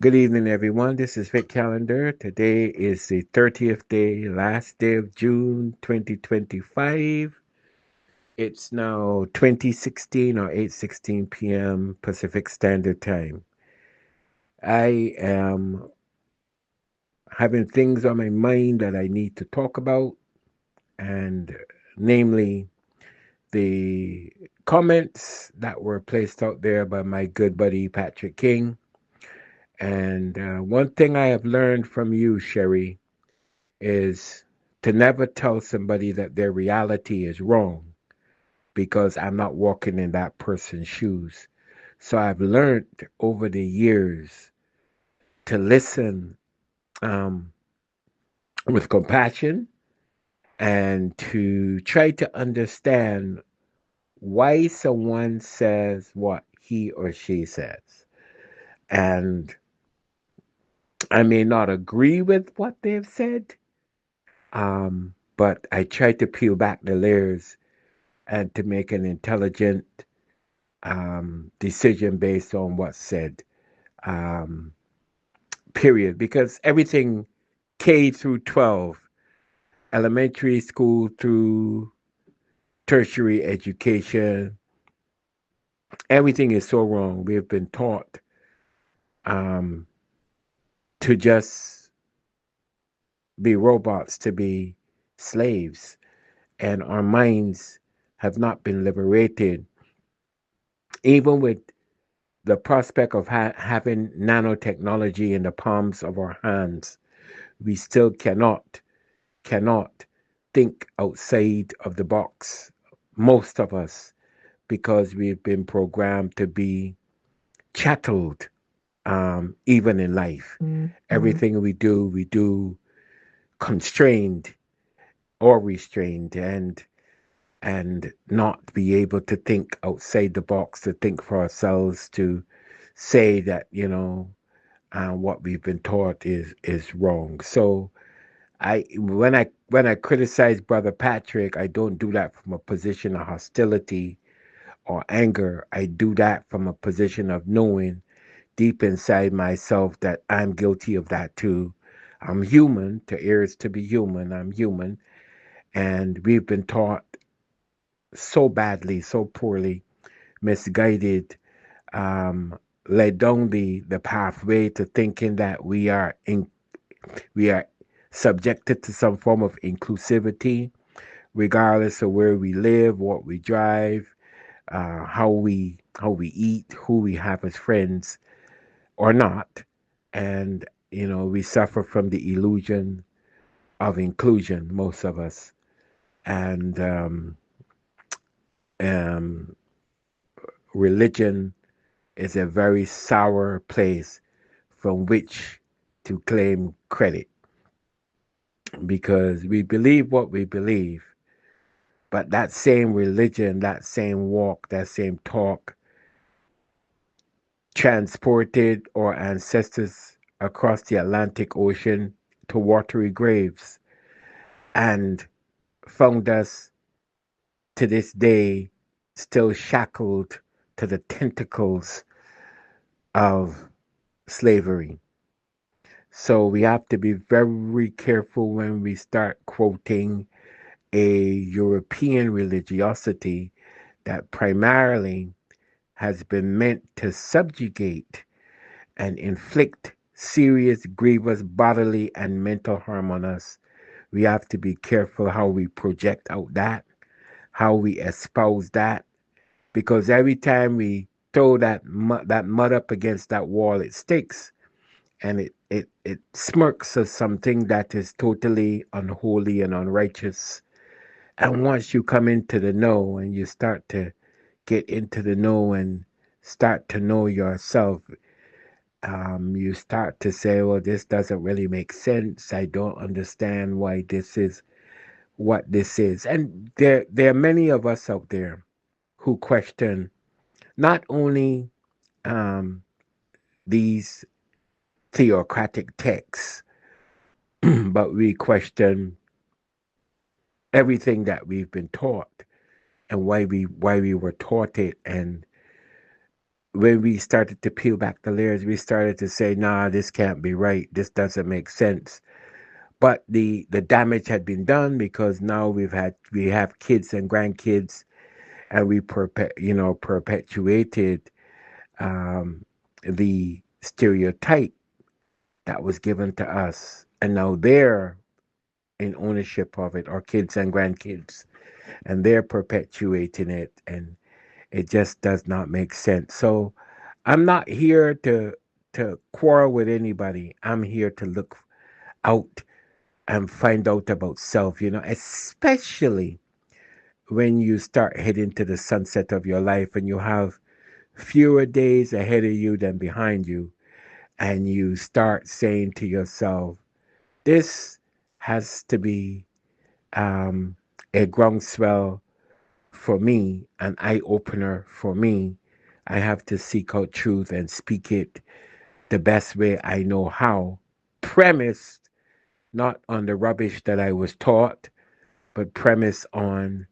Good evening, everyone. This is Vic Callender. Today is the 30th day, last day of June 2025. It's now 2016 or 8:16 p.m. Pacific Standard Time. I am having things on my mind that I need to talk about, and namely the comments that were placed out there by my good buddy Patrick King. And one thing I have learned from you, Sherry, is to never tell somebody that their reality is wrong because I'm not walking in that person's shoes. So I've learned over the years to listen um, with compassion and to try to understand why someone says what he or she says. And I may not agree with what they've said, but I try to peel back the layers and to make an intelligent decision based on what's said, um, period. Because everything K through 12, elementary school through tertiary education, everything is so wrong. We've been taught um, to just be robots, to be slaves, and our minds have not been liberated, even with the prospect of having nanotechnology in the palms of our hands. We still cannot think outside of the box, most of us, because we've been programmed to be chatteled, even in life. Everything we do constrained or restrained, and not be able to think outside the box, to think for ourselves, to say that what we've been taught is wrong. So when I criticize Brother Patrick, I don't do that from a position of hostility or anger. I do that from a position of knowing deep inside myself that I'm guilty of that too. I'm human. To err is to be human. I'm human, and we've been taught so badly, so poorly, misguided, um, led down the pathway to thinking that we are subjected to some form of inclusivity, regardless of where we live, what we drive, how we eat, who we have as friends or not, and we suffer from the illusion of inclusion, most of us, and um, religion is a very sour place from which to claim credit because we believe what we believe. But that same religion, that same walk, that same talk transported our ancestors across the Atlantic Ocean to watery graves and found us to this day still shackled to the tentacles of slavery. So we have to be very careful when we start quoting a European religiosity that primarily has been meant to subjugate and inflict serious, grievous bodily and mental harm on us. We have to be careful how we project out that, how we espouse that, because every time we throw that mud up against that wall, it sticks and it smirks as something that is totally unholy and unrighteous. And once you come into the know and you start to get into the know and start to know yourself, you start to say, well, this doesn't really make sense. I don't understand why this is what this is. And there are many of us out there who question not only um, these theocratic texts, but we question everything that we've been taught and why we were taught it, and when we started to peel back the layers, we started to say, nah, this can't be right. This doesn't make sense. But the damage had been done because now we have kids and grandkids, and we perpetuated um, the stereotype that was given to us, and now they're in ownership of it, our kids and grandkids, and they're perpetuating it, and it just does not make sense. So I'm not here to quarrel with anybody. I'm here to look out and find out about self, especially when you start heading to the sunset of your life and you have fewer days ahead of you than behind you, and you start saying to yourself, this has to be um, a groundswell for me, an eye opener for me. I have to seek out truth and speak it the best way I know how, premised not on the rubbish that I was taught, but premised on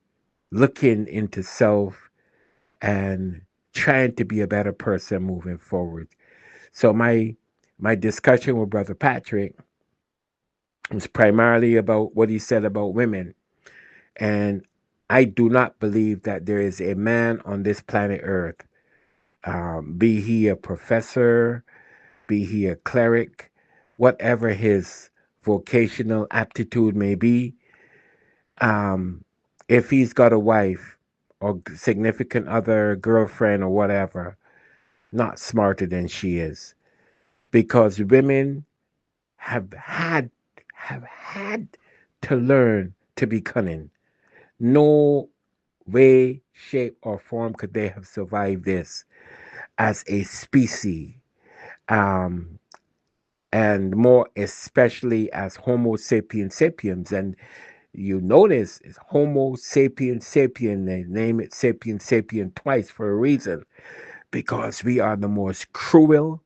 looking into self and trying to be a better person moving forward. So my discussion with Brother Patrick was primarily about what he said about women. And I do not believe that there is a man on this planet Earth, be he a professor, be he a cleric, whatever his vocational aptitude may be, um, if he's got a wife or significant other, girlfriend or whatever, not smarter than she is. Because women have had have had to learn to be cunning. No way, shape, or form could they have survived this as a species, um, and more especially as Homo sapiens sapiens. And you notice it's Homo sapiens sapien. They name it sapien sapien twice for a reason, because we are the most cruel,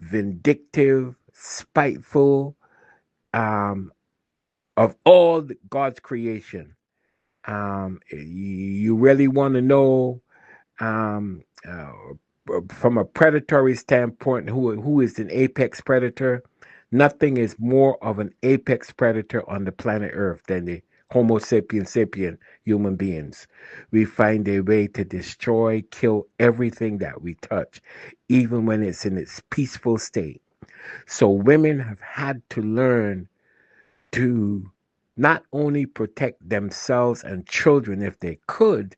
vindictive, spiteful um, of all God's creation. You really want to know um, from a predatory standpoint who is an apex predator. Nothing is more of an apex predator on the planet Earth than the Homo sapiens sapien human beings. We find a way to destroy, kill everything that we touch, even when it's in its peaceful state. So women have had to learn to not only protect themselves and children if they could,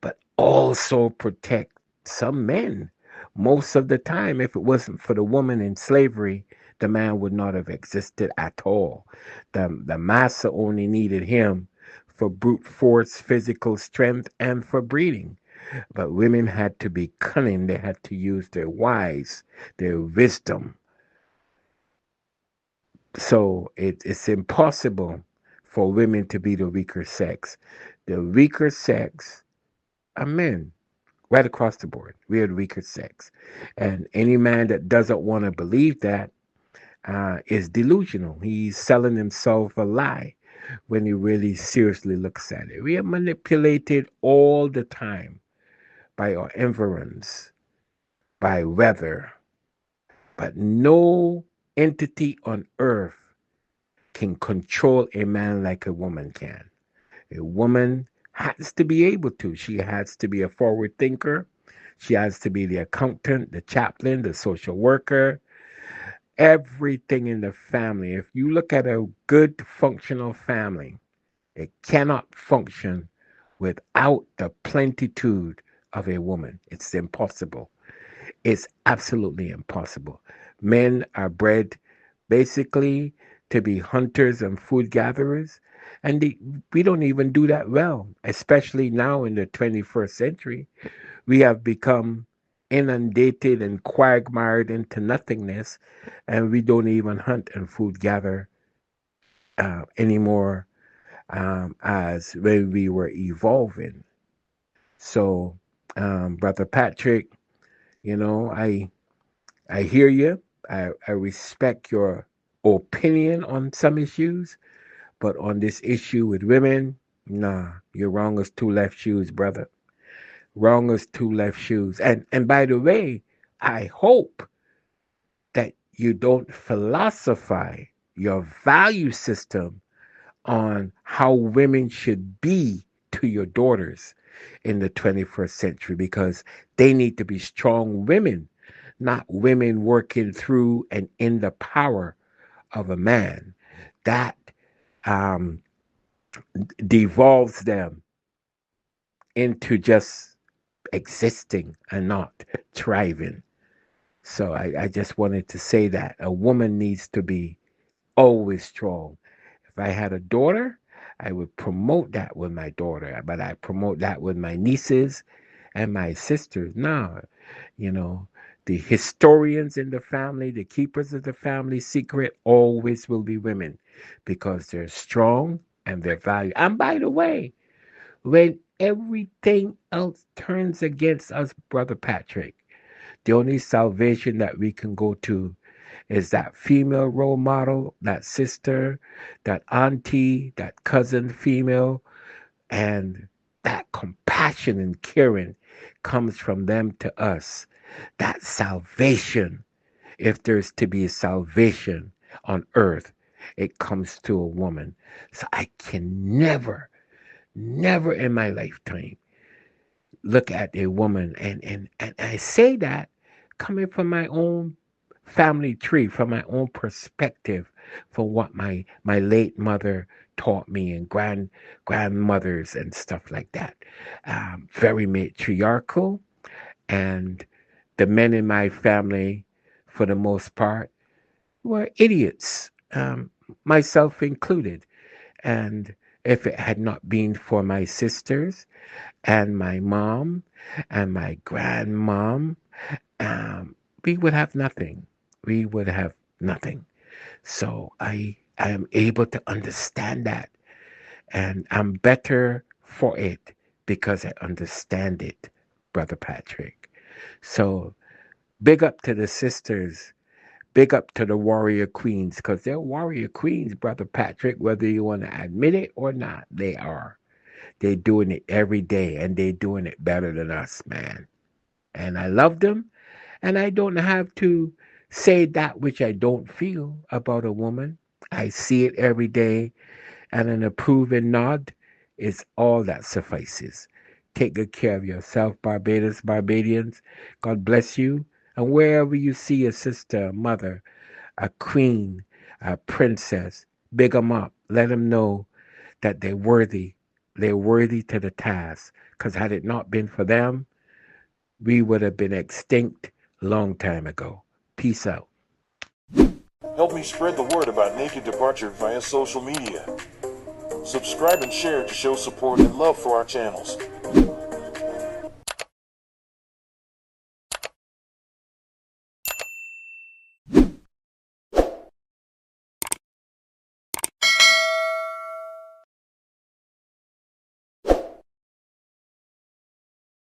but also protect some men. Most of the time, if it wasn't for the woman in slavery, the man would not have existed at all. The master only needed him for brute force, physical strength, and for breeding. But women had to be cunning. They had to use their wise, their wisdom. So it's impossible for women to be the weaker sex. The weaker sex are men, right across the board. We are the weaker sex. And any man that doesn't want to believe that is delusional. He's selling himself a lie when he really seriously looks at it. We are manipulated all the time by our environs, by weather, but no entity on earth can control a man like a woman can. A woman has to be able to. She has to be a forward thinker. She has to be the accountant, the chaplain, the social worker, everything in the family. If you look at a good functional family, it cannot function without the plenitude of a woman. It's impossible. It's absolutely impossible. Men are bred basically to be hunters and food gatherers, and we don't even do that well, especially now in the 21st century. We have become inundated and quagmired into nothingness, and we don't even hunt and food gather anymore as when we were evolving. So, Brother Patrick, you know, I hear you. I respect your opinion on some issues, but on this issue with women, nah, you're wrong as two left shoes, brother. Wrong as two left shoes. And by the way, I hope that you don't philosophize your value system on how women should be to your daughters in the 21st century, because they need to be strong women, not women working through and in the power of a man. That um, devolves them into just existing and not thriving. So I just wanted to say that a woman needs to be always strong. If I had a daughter, I would promote that with my daughter, but I promote that with my nieces and my sisters. Now, you know, the historians in the family, the keepers of the family secret always will be women because they're strong and they're valued. And by the way, when everything else turns against us, Brother Patrick, the only salvation that we can go to is that female role model, that sister, that auntie, that cousin female, and that compassion and caring comes from them to us. That salvation, if there's to be a salvation on earth, it comes to a woman. So I can never, never in my lifetime look at a woman, and I say that coming from my own family tree, from my own perspective, from what my late mother taught me, and grandmothers and stuff like that. Very matriarchal, and the men in my family, for the most part, were idiots, myself included. And if it had not been for my sisters and my mom and my grandmom, um, we would have nothing. We would have nothing. So I am able to understand that, and I'm better for it because I understand it, Brother Patrick. So big up to the sisters. Big up to the warrior queens, because they're warrior queens, Brother Patrick, whether you want to admit it or not. They are. They're doing it every day, and they're doing it better than us, man. And I love them, and I don't have to say that which I don't feel about a woman. I see it every day, and an approving nod is all that suffices. Take good care of yourself, Barbados, Barbadians. God bless you. And wherever you see a sister, a mother, a queen, a princess, big them up. Let them know that they're worthy. They're worthy to the task. Because had it not been for them, we would have been extinct long time ago. Peace out. Help me spread the word about Naked Departure via social media. Subscribe and share to show support and love for our channels.